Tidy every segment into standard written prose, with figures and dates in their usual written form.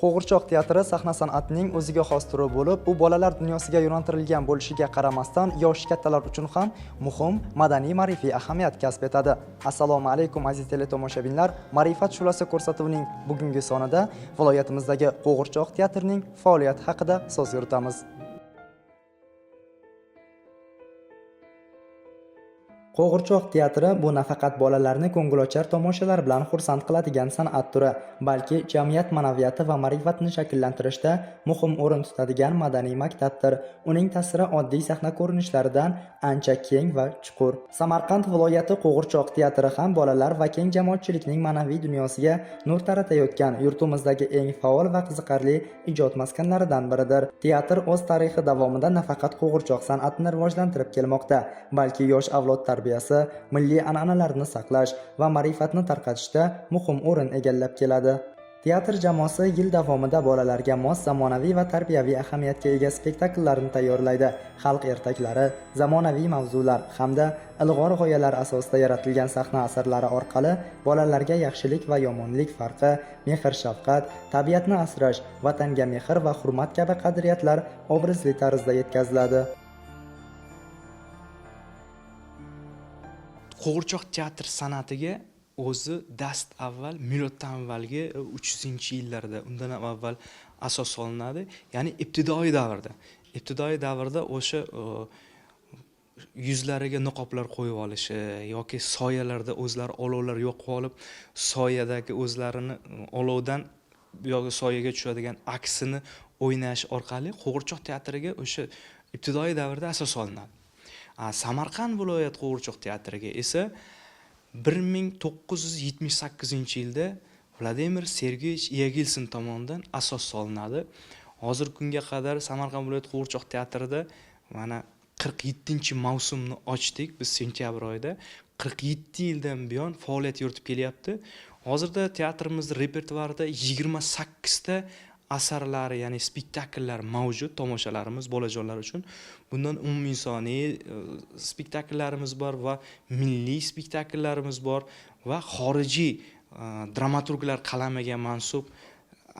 Qo'g'irchoq teatri sahna san'atining o'ziga xos turi bo'lib, u bolalar dunyosiga yo'naltirilgan bo'lishiga qaramasdan, yosh kattalar uchun ham muhim madaniy ma'rifiy ahamiyat kasb etadi. Assalomu alaykum aziz teletomoshabinlar. Ma'rifat shu'lasi ko'rsatuvining bugungi sonida viloyatimizdagi Qo'g'irchoq teatrining faoliyati haqida so'z yuritamiz. Qo'g'irchoq teatri bu nafaqat bolalarni ko'ngilochar tomoshalar bilan xursand qiladigan san'at turi, balki jamiyat ma'naviyati va ma'rifatni shakllantirishda muhim o'rin tutadigan madaniy maktabdir. Uning ta'siri oddiy sahna ko'rinishlaridan ancha keng va chuqur. Samarqand viloyati Qo'g'irchoq teatri ham bolalar va keng jamoatchilikning ma'naviy dunyosiga nur taratayotgan yurtimizdagi eng faol va qiziqarli ijod maskanlaridan biridir. Teatr o'z tarixi davomida nafaqat qo'g'irchoq san'atini rivojlantirib kelmoqda, balki yosh avlod tarbiyasi, milliy an'analarni saqlash va ma'rifatni tarqatishda muhim o'rin egallab keladi. Teatr jamoasi yil davomida bolalarga mos zamonaviy va tarbiyaviy ahamiyatga ega spektakllarni tayyorlaydi. Xalq ertaklari, zamonaviy mavzular hamda ilg'or g'oyalar asosida yaratilgan sahna asarlari orqali bolalarga yaxshilik va yomonlik farqi, mehr-shafqat, tabiatni asrash, vatanga mehr va hurmat kabi qadriyatlar obrazli tarzda yetkaziladi. Qo'g'irchoq teatr san'atiga o'zi dast avval miloddan avvalgi 300-yillarda, undan avval asos solinadi. Ya'ni ibtidoiy davrda. Ibtidoiy davrda o'sha yuzlariga niqoblar qo'yib olishi yoki soyalarda o'zlari olovlar yo'qib olib, soyadagi o'zlarini olovdan yoki soyaga tushadigan aksini o'ynash orqali Qo'g'irchoq teatriga o'sha ibtidoiy davrda asos solinadi. Samarqand viloyat Qo'g'irchoq teatriga esa 1978-yilda Vladimir Sergeyevich Yagilsin tomonidan asos solinadi. Hozir kunga qadar Samarqand viloyat Qo'g'irchoq teatrida mana 47-mavsumni ochdik biz sentyabr oyida. 47 yildan buyon faoliyat yuritib kelyapti. Hozirda teatrimizning repertuarida 28 ta asarlari, ya'ni spektakllar mavjud, tomoshalarimiz bolajonlar uchun. Bundan umuminsoniy spektakllarimiz bor va milliy spektakllarimiz bor va xorijiy dramaturglar qalamiga mansub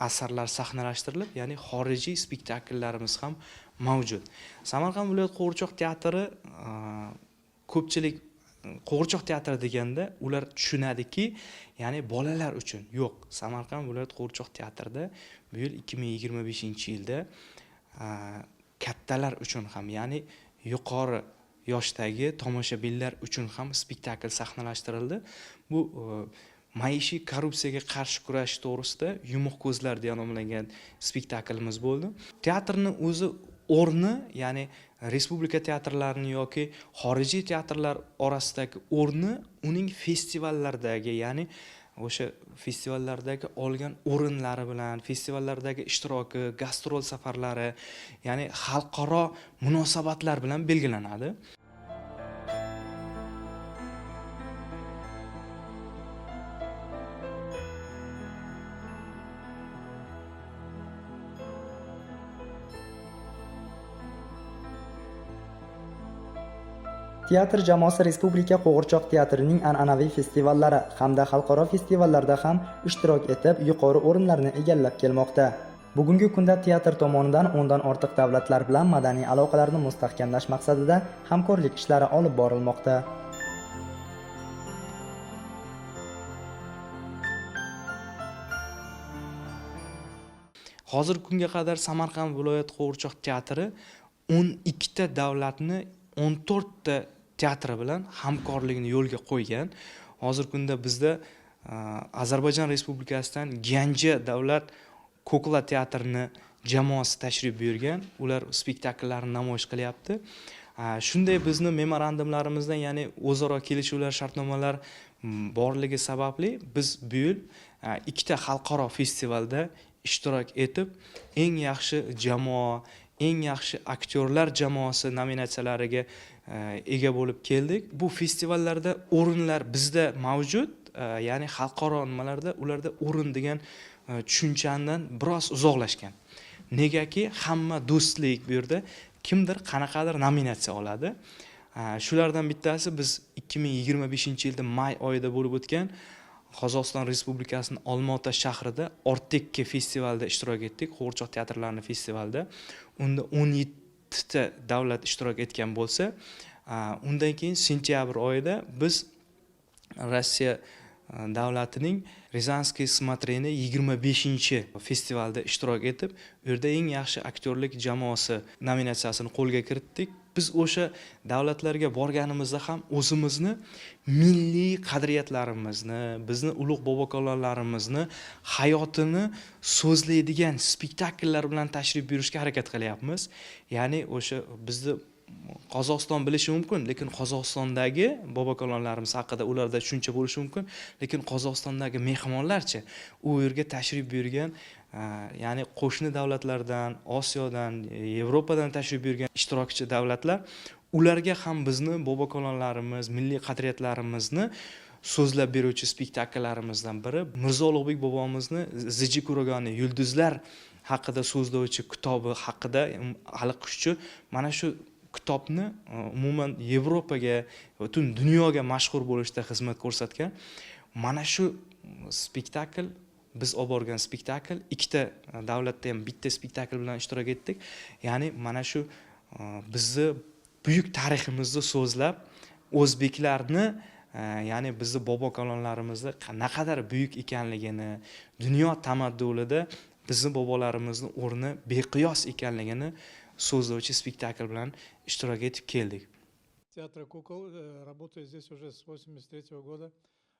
asarlar sahnalashtirilib, ya'ni xorijiy spektakllarimiz ham mavjud. Samarqand viloyat Qo'g'irchoq teatri ko'pchilik Qo'g'irchoq teatri deganda ular tushunadiki, ya'ni bolalar uchun. Yo'q, Samarqand viloyat Qo'g'irchoq teatrida bu yil 2025-yilda kattalar uchun ham, ya'ni yuqori yoshdagi tomoshabinlar uchun ham spektakl sahnalashtirildi. Bu maishiy korrupsiyaga qarshi kurash to'g'risida Yumuq ko'zlar deya nomlangan spektaklimiz bo'ldi. Teatrning o'zi o'rni, ya'ni respublika teatrlarining yoki xorijiy teatrlar orasidagi o'rni uning festivallardagi, ya'ni o'sha festivallardagi olgan o'rinlari bilan, festivallardagi ishtiroki, gastrol safarlari, ya'ni xalqaro munosabatlar bilan belgilanadi. Teatr jamoasi Respublika Qo'g'irchoq teatrining an'anaviy festivallari hamda xalqaro festivallarda ham ishtirok etib, yuqori o'rinlarni egallab kelmoqda. Bugungi kunda teatr tomonidan 10 dan ortiq davlatlar bilan madaniy aloqalarni mustahkamlash maqsadida hamkorlik ishlari olib borilmoqda. Hozir kunga qadar Samarqand viloyat Qo'g'irchoq teatri 12 ta davlatni 14 ta teatri bilan hamkorlikni yo'lga qo'ygan. Hozir kunda bizda Ozarbayjon Respublikasidan Ganja davlat Kokla teatrini jamoasi tashrif buyurgan. Ular spektakllarni namoyish qilyapti. Shunday bizni memorandumlarimizdan, ya'ni o'zaro kelishuvlar, shartnomalar borligi sababli biz bu yil 2 ta xalqaro festivalda ishtirok etib, eng yaxshi jamoa, eng yaxshi aktyorlar jamoasi nominatsiyalariga ega bo'lib keldik. Bu festivallarda o'rinlar bizda mavjud, ya'ni xalqaro nimalarda ularda o'rin degan tushunchadan biroz uzoqlashgan. Negaki hamma do'stlik bu yerda kimdir qanaqadir nominatsiya oladi. Shulardan bittasi biz 2025-yilda may oyida bo'lib o'tgan Qozog'iston Respublikasining Olmaota shahrida Ortekki festivalida ishtirok etdik, qo'g'irchoq teatrlarining festivalida. Unda 17 ta davlat ishtirok etgan bo'lsa, undan keyin sentyabr oyida biz Rossiya davlatining Rizanskiy смотрение 25-festivalda ishtirok etib, u yerda eng yaxshi aktyorlik jamoasi nominatsiyasini qo'lga kiritdik. Biz o'sha davlatlarga borganimizda ham o'zimizni milliy qadriyatlarimizni, bizni ulug' bobokalonlarimizni hayotini so'zlaydigan spektakllar bilan tashrif buyurishga harakat qilyapmiz. Ya'ni o'sha bizni Qozog'iston bilishi mumkin, lekin Qozog'istondagi bobokalonlarimiz haqida ularda tushuncha bo'lishi mumkin, lekin Qozog'istondagi mehmonlarchi, u yerga tashrif buyurgan, ya'ni qo'shni davlatlardan, Osiyodan, Yevropadan tashrif buyurgan ishtirokchi davlatlar, ularga ham bizni bobokalonlarimiz, milliy qadriyatlarimizni so'zlab beruvchi spektakllarimizdan biri Mirzo Ulug'bek bobomizni Ziji Kuragani yulduzlar haqida so'zlovchi kitobi haqida hali qushchi mana shu kitobni umuman Yevropaga, butun dunyoga mashhur bo'lishda xizmat ko'rsatgan. Mana shu spektakl, biz olib borgan spektakl, ikkita davlatda ham bitta spektakl bilan ishtirok etdik. Ya'ni mana shu bizni buyuk tariximizni so'zlab, o'zbeklarni, ya'ni bizni bobokalonlarimizni naqadar buyuk ekanligini, dunyo tamaddulida bizni bobolarimizni o'rni beqiyos ekanligini so'zlovchi spektakl bilan ishtirok etib keldik. Театр кукол, работаю здесь уже с 83 года.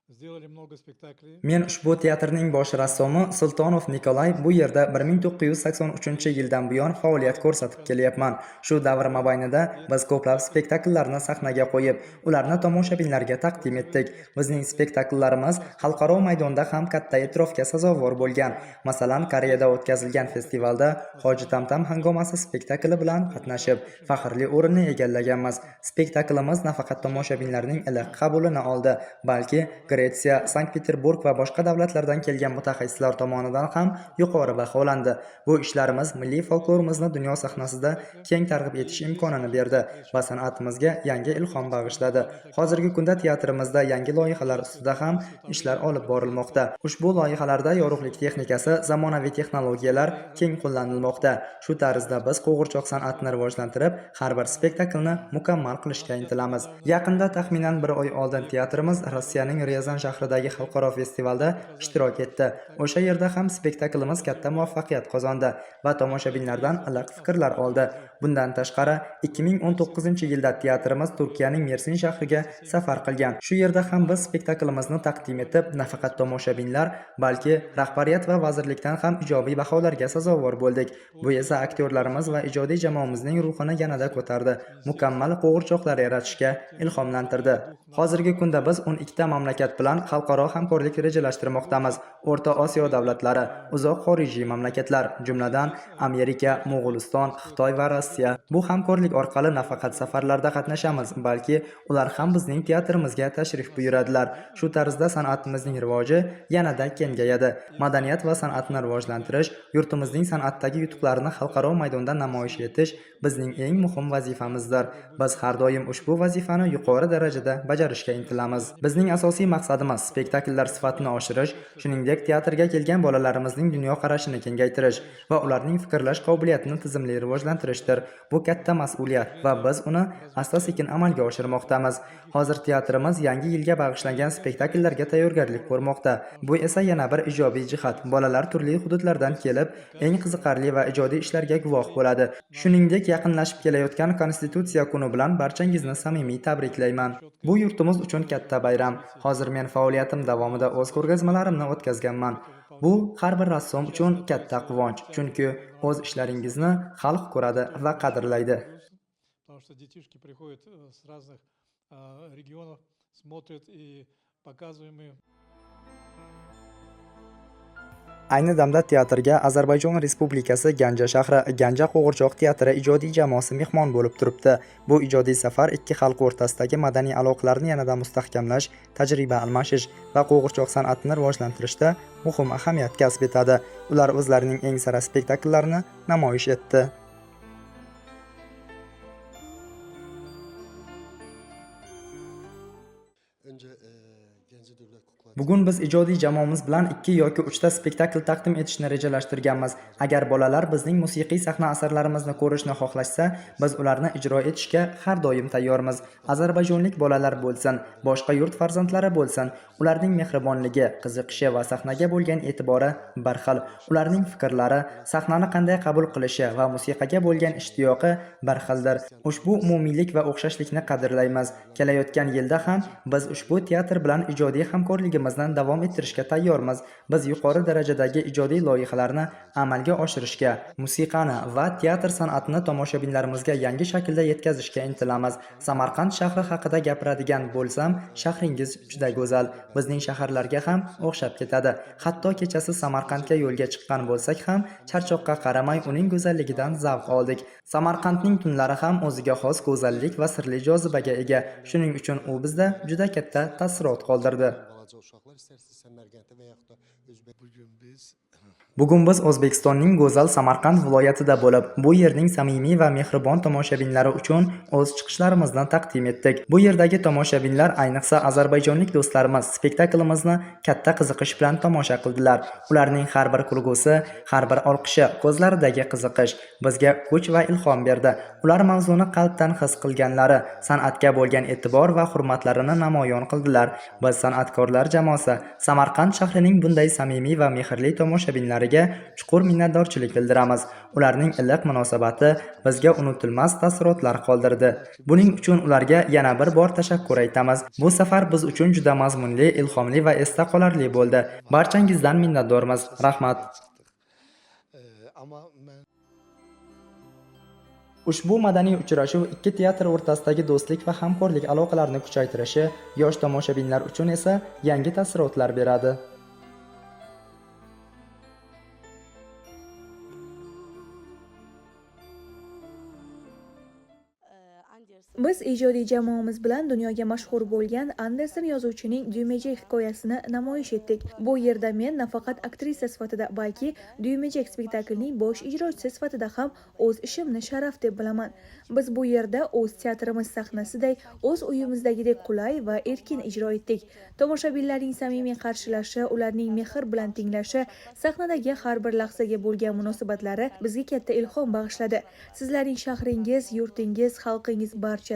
Сделали много спектаклей. Men ushbu teatrning bosh rassomi Sultonov Nikolay bu yerda 1983-yildan buyon faoliyat ko'rsatib kelyapman. Shu davr mobaynida biz ko'plab spektakllarni sahnaga qo'yib, ularni tomoshabinlarga taqdim etdik. Bizning spektakllarimiz xalqaro maydonda ham katta e'tirofga sazovor bo'lgan. Masalan, Koreyada o'tkazilgan festivalda Hoji Tamtam hangomasi spektakli bilan qatnashib, faxrli o'rinni egallaganmiz. Spektaklimiz nafaqat tomoshabinlarning iliq qabulini oldi, balki Gretsiya, Sankt-Peterburg va boshqa davlatlardan kelgan mutaxassislar tomonidan ham yuqori baholandi. Bu ishlarimiz milliy folklorimizni dunyo sahnasida keng targ'ib etish imkonini berdi va san'atimizga yangi ilhom bag'ishladi. Hozirgi kunda teatrimizda yangi loyihalar ustida ham ishlar olib borilmoqda. Ushbu loyihalarda yorug'lik texnikasi, zamonaviy texnologiyalar keng qo'llanilmoqda. Shu tarzda biz qo'g'irchoq san'atini rivojlantirib, har bir spektaklni mukammal qilishga intilamiz. Yaqinda taxminan 1 oy oldin teatrimiz Rossiyaning Ryazan shahridagi xalqaro festivalda ishtirok etdi. O'sha yerda ham spektaklimiz katta muvaffaqiyat qozondi va tomoshabinlardan iliq fikrlar oldi. Bundan tashqari, 2019-yilda teatrimiz Turkiyaning Mersin shahriga safar qilgan. Shu yerda ham biz spektaklimizni taqdim etib, nafaqat tomoshabinlar, balki rahbariyat va vazirlikdan ham ijobiy baholarga sazovor bo'ldik. Bu esa aktyorlarimiz va ijodiy jamoamizning ruhini yanada ko'tardi, mukammal qo'g'irchoqlar yaratishga ilhomlantirdi. Hozirgi kunda biz 12 ta mamlakat bilan xalqaro hamkorlik rejalashtirmoqdamiz. O'rta Osiyo davlatlari, uzoq xorijiy mamlakatlar, jumladan Amerika, Mo'g'uliston, Xitoy va Rossiya. Bu hamkorlik orqali nafaqat safarlarda qatnashamiz, balki ular ham bizning teatrimizga tashrif buyuradilar. Shu tarzda san'atimizning rivoji yanada kengayadi. Madaniyat va san'atni rivojlantirish, yurtimizning san'atdagi yutuqlarini xalqaro maydonda namoyish etish bizning eng muhim vazifamizdir. Biz har doim ushbu vazifani yuqori darajada bajarishga intilamiz. Bizning asosiy maqsadimiz spektakllar sifatini oshirish, shuningdek teatrga kelgan bolalarimizning dunyoqarashini kengaytirish va ularning fikrlash qobiliyatini tizimli rivojlantirishdir. Bu katta mas'uliyat va biz uni asta-sekin amalga oshirmoqdamiz. Hozir teatrimiz yangi yilga bag'ishlangan spektakllarga tayyorgarlik ko'rmoqda. Bu esa yana bir ijobiy jihat. Bolalar turli hududlardan kelib, eng qiziqarli va ijodiy ishlarga guvoh bo'ladi. Shuningdek, yaqinlashib kelayotgan Konstitutsiya kuni bilan barchangizni samimiy tabriklayman. Bu yurtimiz uchun katta bayram. Hozir men faoliyatim davomida o'z ko'rgazmalarimni o'tkazganman. Bu har bir rassom uchun katta quvonch, chunki o'z ishlaringizni xalq ko'radi va qadrlaydi. Потому что детишки приходят с разных регионов, смотрят и показываем им. Ayni damda teatrga Ozarbayjon Respublikasi Ganja shahri Ganja qo'g'irchoq teatri ijodiy jamoasi mehmon bo'lib turibdi. Bu ijodiy safar ikki xalq o'rtasidagi madaniy aloqalarni yanada mustahkamlash, tajriba almashish va qo'g'irchoq san'atini rivojlantirishda muhim ahamiyat kasb etadi. Ular o'zlarining eng sara spektaklarini namoyish etdi. Önce Bugun biz ijodiy jamoamiz bilan 2 yoki 3 ta spektakl taqdim etishni rejalashtirganmiz. Agar bolalar bizning musiqiy sahna asarlarimizni ko'rishni xohlashsa, biz ularni ijro etishga har doim tayyormiz. Ozarbayjonlik bolalar bo'lsin, boshqa yurt farzandlari bo'lsin, ularning mehribonligi, qiziqishi va sahnaga bo'lgan e'tibori bir xil. Ularning fikrlari, sahnani qanday qabul qilishi va musiqaga bo'lgan ishtiyoqi bir xildir. Ushbu umumiylik va o'xshashlikni qadrlaymiz. Kelayotgan yilda ham biz ushbu teatr bilan ijodiy hamkorligimizni davom ettirishga tayyormiz. Biz yuqori darajadagi ijodiy loyihalarni amalga oshirishga, musiqani va teatr san'atini tomoshabinlarimizga yangi shaklda yetkazishga intilamiz. Samarqand shahri haqida gapiradigan bo'lsam, shahringiz juda go'zal. Bizning shaharlarga ham o'xshab ketadi. Hatto kechasi Samarqandga yo'lga chiqqan bo'lsak ham, charchoqqa qaramay uning go'zalligidan zavq oldik. Samarqandning tunlari ham o'ziga xos go'zallik va sirli jozibaga ega. Shuning uchun u bizda juda katta taassurot qoldirdi. Bugun biz O'zbekistonning go'zal Samarqand viloyatida bo'lib, bu yerning samimiy va mehribon tomoshabinlari uchun o'z chiqishlarimizni taqdim etdik. Bu yerdagi tomoshabinlar, ayniqsa ozarbayjonlik do'stlarimiz spektaklimizni katta qiziqish bilan tomosha qildilar. Ularning har bir kulgusi, har bir olqishi, ko'zlaridagi qiziqish bizga kuch va ilhom berdi. Ular mavzuni qalbdan his qilganlari, san'atga bo'lgan e'tibor va hurmatlarini namoyon qildilar. Biz san'atkorlar jamoasi Samarqand shahrining bunday samimiy va mehrli tomoshabinlariga chuqur minnatdorchilik bildiramiz. Ularning iliq munosabati bizga unutilmas taassurotlar qoldirdi. Buning uchun ularga yana bir bor tashakkur aytamiz. Bu safar biz uchun juda mazmunli, ilhomli va esda qolarli bo'ldi. Barchangizdan minnatdormiz. Rahmat. Ushbu madaniy uchrashuv ikki teatr o'rtasidagi do'stlik va hamkorlik aloqalarini kuchaytirishi, yosh tomoshabinlar uchun esa yangi taassurotlar beradi. Biz ijodiy jamoamiz bilan dunyoga mashhur bo'lgan Andersen yozuvchining Duymajiq hikoyasini namoyish etdik. Bu yerda men nafaqat aktrisa sifatida, balki Duymajiq spektaklining bosh ijrochisi sifatida ham o'z ishimni sharaf deb bilaman. Biz bu yerda o'z teatrimiz sahnasiday, o'z uyimizdagidek qulay va erkin ijro etdik. Tomoshabinlarning samimiy qarshilashi, ularning mehr bilan tinglashi, sahnadagi har bir lahzaga bo'lgan munosabatlari bizga katta ilhom bag'ishladi. Sizlarning shahringiz, yurtingiz, xalqingiz barchasi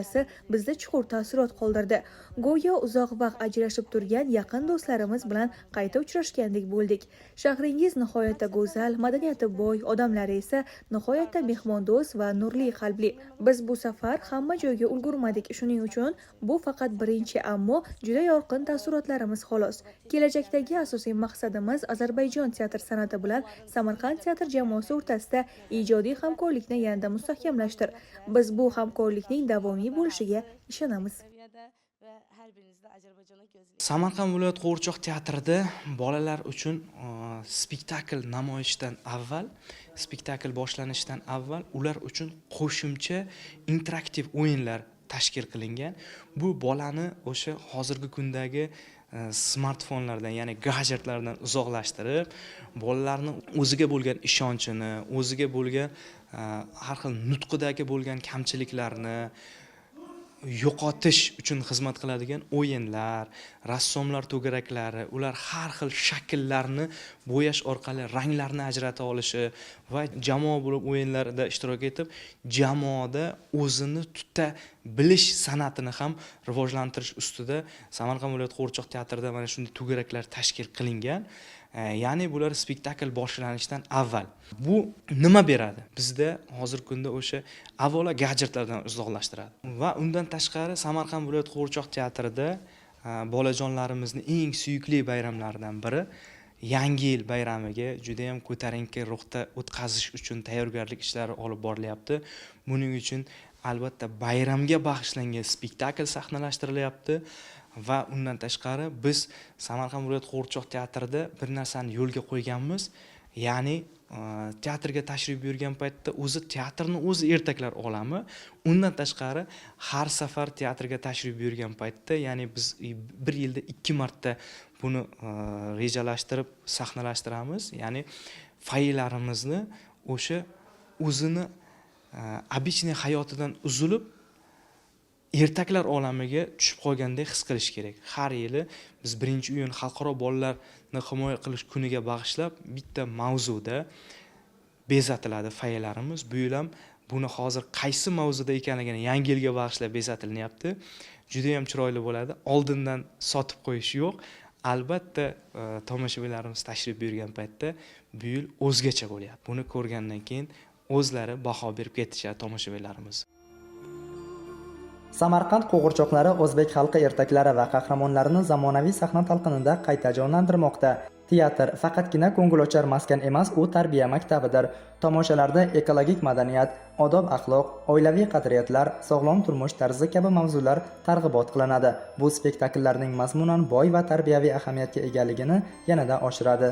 bizda chuqur taassurot qoldirdi. Go'yo uzoq vaqt ajrashib turgan yaqin do'stlarimiz bilan qayta uchrashgandek bo'ldik. Shahringiz nihoyatda go'zal, madaniyati boy, odamlari esa nihoyatda mehmondo'st va nurli qalbli. Biz bu safar hamma joyga ulgurmadik. Shuning uchun bu faqat birinchi, ammo juda yorqin taassurotlarimiz xolos. Kelajakdagi asosiy maqsadimiz Ozarbayjon teatr san'ati bilan Samarqand teatr jamoasi o'rtasida ijodiy hamkorlikni yanada mustahkamlashdir. Biz bu hamkorlikning davomiy bo'lishiga ishonamiz. Samarqand viloyat qo'g'irchoq teatrida bolalar uchun spektakl namoyishidan avval, spektakl boshlanishidan avval ular uchun qo'shimcha interaktiv o'yinlar tashkil qilingan. Bu bolani o'sha hozirgi kundagi smartfonlardan, ya'ni gadjetlardan uzoqlashtirib, bolalarning o'ziga bo'lgan ishonchini, o'ziga bo'lgan har xil nutqidagi bo'lgan kamchiliklarni yo'qotish uchun xizmat qiladigan o'yinlar, rassomlar to'garaklari, ular har xil shakllarni bo'yash orqali ranglarni ajrata olishi va jamoa bo'lib o'yinlarda ishtirok etib, jamoada o'zini tuta bilish san'atini ham rivojlantirish ustida Samarqand viloyat qo'g'irchoq teatrida mana shunday to'garaklar tashkil qilingan. Ya'ni bular spektakl boshlanishidan avval. Bu nima beradi? Bizda hozirgi kunda o'sha avvalo gadjetlardan uzoqlashtiradi. Va undan tashqari Samarqand viloyat qo'g'irchoq teatrida bolajonlarimizning eng suyukli bayramlaridan biri Yangi yil bayramiga juda ham ko'tarinki ruhda o'tkazish uchun tayyorgarlik ishlari olib borilyapti. Buning uchun albatta bayramga bag'ishlangan spektakl sahnalashtiryapti. Va undan tashqari biz Samarqand viloyat qo'g'irchoq teatrida bir narsani yo'lga qo'yganmiz. Ya'ni teatrga tashrif buyurgan paytda o'zi teatrni o'zi ertaklar olami. Undan tashqari har safar teatrga tashrif buyurgan paytda, ya'ni biz bir yilda 2 marta buni rejalashtirib sahnalashtiramiz. Ya'ni faylarimizni o'sha o'zini обычный hayotidan uzilib, ertaklar olamiga tushib qolgandek his qilish kerak. Har yili biz 1-iyun xalqaro bolalarni himoya qilish kuniga bag'ishlab bitta mavzuda bezatiladi foyelarimiz. Bu yil ham buni hozir qaysi mavzuda ekanligini yangi yilga bag'ishlab bezatilyapti. Juda ham chiroyli bo'ladi. Oldindan sotib qo'yish yo'q. Albatta tomoshabinlarimiz tashrif buyurgan paytda bu yil o'zgacha bo'lyapti. Buni ko'rgandan keyin o'zlari baho berib ketishadi tomoshabinlarimiz. Samarqand qo'g'irchoqlari o'zbek xalqi ertaklari va qahramonlarini zamonaviy sahna talqinida qayta jonlantirmoqda. Teatr faqatgina ko'ngilochar maskan emas, u tarbiya maktabidir. Tomoshalarda ekologik madaniyat, odob-axloq, oilaviy qadriyatlar, sog'lom turmush tarzi kabi mavzular targ'ibot qilinadi. Bu spektakllarning mazmunan boy va tarbiyaviy ahamiyatga egaligini yanada oshiradi.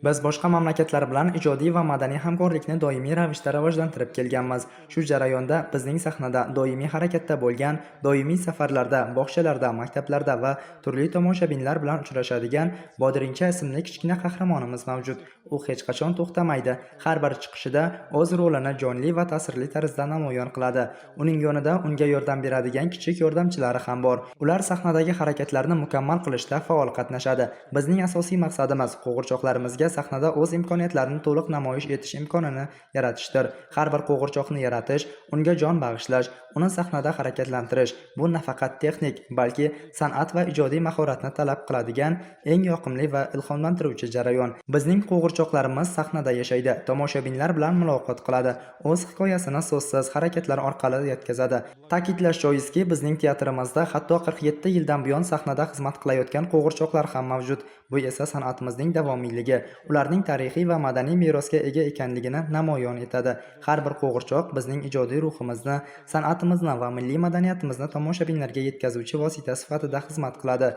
Biz boshqa mamlakatlar bilan ijodiy va madaniy hamkorlikni doimiy ravishda rivojlantirib kelganmiz. Shu jarayonda bizning sahnada doimiy harakatda bo'lgan, doimiy safarlarda, bog'chalarda, maktablarda va turli tomoshabinlar bilan uchrashadigan Bodirincha ismli kichkina qahramonimiz mavjud. U hech qachon to'xtamaydi. Har bir chiqishida o'z rolini jonli va ta'sirli tarzda namoyon qiladi. Uning yonida unga yordam beradigan kichik yordamchilari ham bor. Ular sahnadagi harakatlarni mukammal qilishda faol qatnashadi. Bizning asosiy maqsadimiz qo'g'irchoqlarimizga sahnada o'z imkoniyatlarini to'liq namoyish etish imkonini yaratishdir. Har bir qo'g'irchoqni yaratish, unga jon bag'ishlash, uni sahnada harakatlantirish bu nafaqat texnik, balki san'at va ijodiy mahoratni talab qiladigan eng yoqimli va ilhomlantiruvchi jarayon. Bizning qo'g'irchoqlarimiz sahnada yashaydi, tomoshabinlar bilan muloqot qiladi, o'z hikoyasini so'zsiz harakatlar orqali yetkazadi. Ta'kidlash joizki, bizning teatrimizda hatto 47 yildan buyon sahnada xizmat qilayotgan qo'g'irchoqlar ham mavjud. Bu esa san'atimizning davomiyligi, ularning tarixiy va madaniy merosga ega ekanligini namoyon etadi. Har bir qo'g'irchoq bizning ijodiy ruhimizni, san'atimizni va milliy madaniyatimizni tomoshabinlarga yetkazuvchi vosita sifatida xizmat qiladi.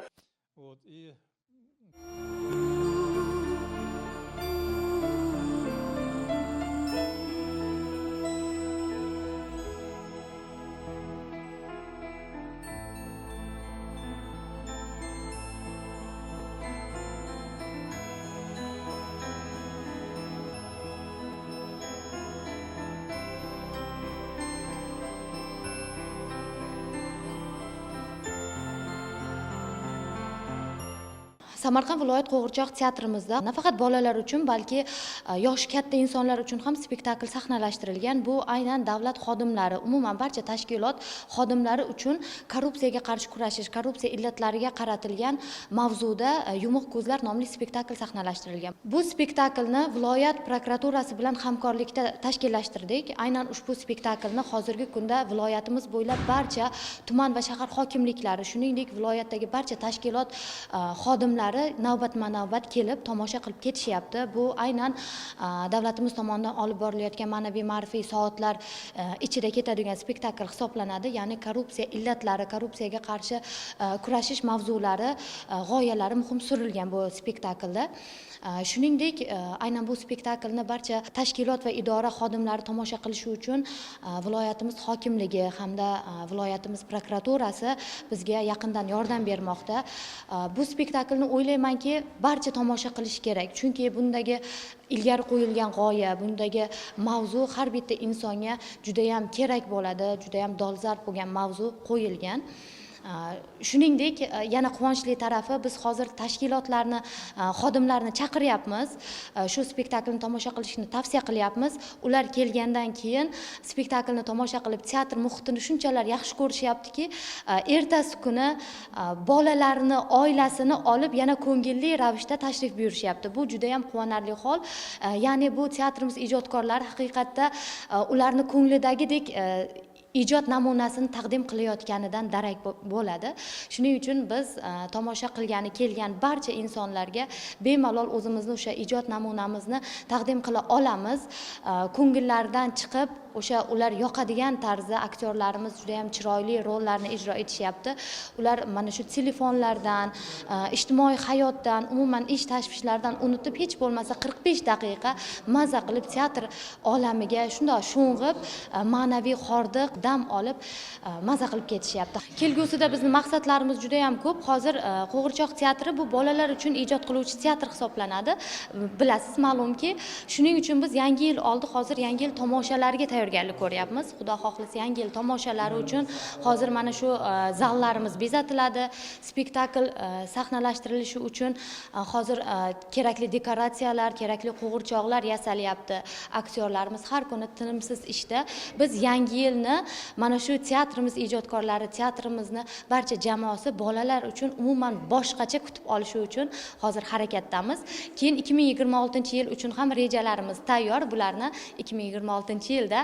Samarqand viloyat qo'g'irchoq teatrimizda nafaqat bolalar uchun, balki yoshi katta insonlar uchun ham spektakl sahnalashtirilgan. Bu aynan davlat xodimlari, umuman barcha tashkilot xodimlari uchun korrupsiyaga qarshi kurashish, korrupsiya illatlariga qaratilgan mavzuda Yumuq ko'zlar nomli spektakl sahnalashtirilgan. Bu spektaklni viloyat prokuraturasi bilan hamkorlikda tashkillashtirdik. Aynan ushbu spektaklni hozirgi kunda viloyatimiz bo'ylab barcha tuman va shahar hokimliklari, shuningdek viloyatdagi barcha tashkilot xodimlari navbatma-navbat kelib tomosha qilib ketishyapti. Bu aynan davlatimiz tomonidan olib borilayotgan ma'naviy ma'rifiy soatlar ichida ketadigan spektakl hisoblanadi. Ya'ni korrupsiya illatlari, korrupsiyaga qarshi kurashish mavzulari, g'oyalari muhim surilgan bu spektaklda. Shuningdek, aynan bu spektaklni barcha tashkilot va idora xodimlari tomosha qilishi uchun viloyatimiz hokimligi hamda viloyatimiz prokuraturasi bizga yaqindan yordam bermoqda. Bu spektaklni o'ylaymanki, barcha tomosha qilish kerak. Chunki bundagi ilgari qo'yilgan g'oya, bundagi mavzu har bitta insonga juda ham kerak bo'ladi, juda ham dolzarb bo'lgan mavzu qo'yilgan. Shuningdek, yana quvonchli tarafi, biz hozir tashkilotlarni, xodimlarni chaqiryapmiz. Shu spektaklni tomosha qilishni tavsiya qilyapmiz. Ular kelgandan keyin spektaklni tomosha qilib, teatr muhitini shunchalar yaxshi ko'rishyaptiki, ertasi kuni bolalarni, oilasini olib yana ko'ngilli ravishda tashrif buyurishyapti. Bu juda ham quvonarli hol. Ya'ni bu teatrimiz ijodkorlari haqiqatda ularni ko'nglidagidek ijod namunasini taqdim qilayotganidan darak bo'ladi. Shuning uchun biz tomosha qilgani kelgan barcha insonlarga bemalol o'zimizni o'sha ijod namunamizni taqdim qila olamiz. Ko'ngillaridan chiqib, o'sha ular yoqadigan tarzda aktyorlarimiz juda ham chiroyli rollarni ijro etishyapti. Ular mana shu telefonlardan, ijtimoiy hayotdan, umuman ish tashvishlaridan unutib, hech bo'lmasa 45 daqiqa maza qilib teatr olamiga shunday sho'ng'ib, ma'naviy hordiq, dam olib maza qilib ketishyapti. Kelgusida bizning maqsadlarimiz juda ham ko'p. Hozir Qo'g'irchoq teatri bu bolalar uchun ijod qiluvchi teatr hisoblanadi. Bilasiz, ma'lumki, shuning uchun biz yangi yil oldi, hozir yangi yil tomoshalariga tayyorgarlik ko'ryapmiz. Xudo xohlasa yangi yil tomoshalari uchun hozir mana shu zallarimiz bezatiladi. Spektakl sahnalashtirilishi uchun hozir kerakli dekoratsiyalar, kerakli qo'g'irchoqlar yasalyapti. Aktyorlarimiz har kuni tinimsiz ishda. Biz yangi yilni mana shu teatrimiz ijodkorlari, teatrimizni barcha jamoasi bolalar uchun umuman boshqacha kutib olishi uchun hozir harakatdamiz. Keyin 2026-yil uchun ham rejalarimiz tayyor. Bularni 2026-yilda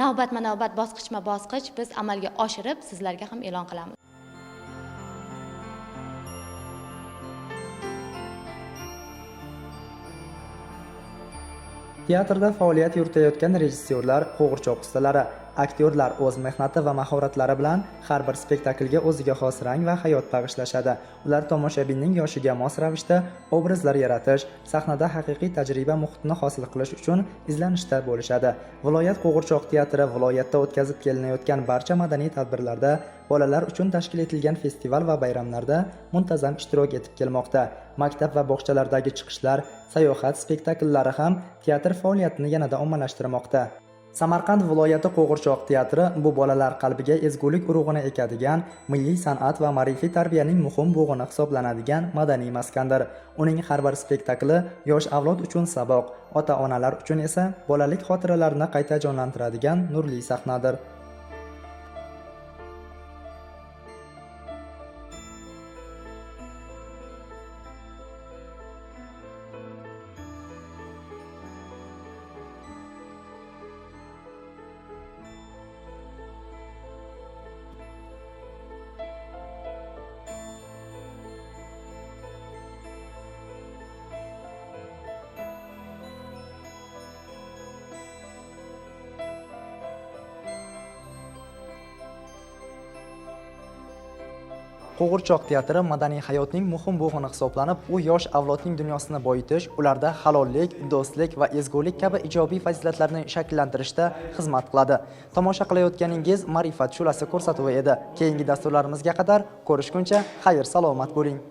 navbatma-navbat, bosqichma-bosqich biz amalga oshirib sizlarga ham e'lon qilamiz. Teatrda faoliyat yuritayotgan rejissyorlar, qo'g'irchoq ustalari, aktyorlar o'z mehnati va mahoratlari bilan har bir spektaklga o'ziga xos rang va hayot bag'ishlashadi. Ular tomoshabinning yoshiga mos ravishda obrazlar yaratish, sahnada haqiqiy tajriba muhitini hosil qilish uchun izlanishda bo'lishadi. Viloyat qo'g'irchoq teatri viloyatda o'tkazib kelinayotgan barcha madaniy tadbirlarda, bolalar uchun tashkil etilgan festival va bayramlarda muntazam ishtirok etib kelmoqda. Maktab va bog'chalardagi chiqishlar, sayohat spektakllari ham teatr faoliyatini yanada ommalashtirmoqda. Samarqand viloyati qo'g'irchoq teatri bu bolalar qalbiga ezgulik urug'ini ekadigan, milliy san'at va ma'rifiy tarbiyaning muhim bo'g'ini hisoblanadigan madaniy maskandir. Uning har bir spektakli yosh avlod uchun saboq, ota-onalar uchun esa bolalik xotiralarini qayta jonlantiradigan nurli sahnadir. Qo'g'irchoq teatri madaniy hayotning muhim bo'g'ini hisoblanib, u yosh avlodning dunyosini boyitish, ularda halollik, do'stlik va ezgulik kabi ijobiy fazilatlarni shakllantirishda xizmat qiladi. Tomosha qilayotganingiz ma'rifat shu'lasi ko'rsatuvi edi. Keyingi dasturlarimizga qadar ko'rishguncha xayr-salomat bo'ling.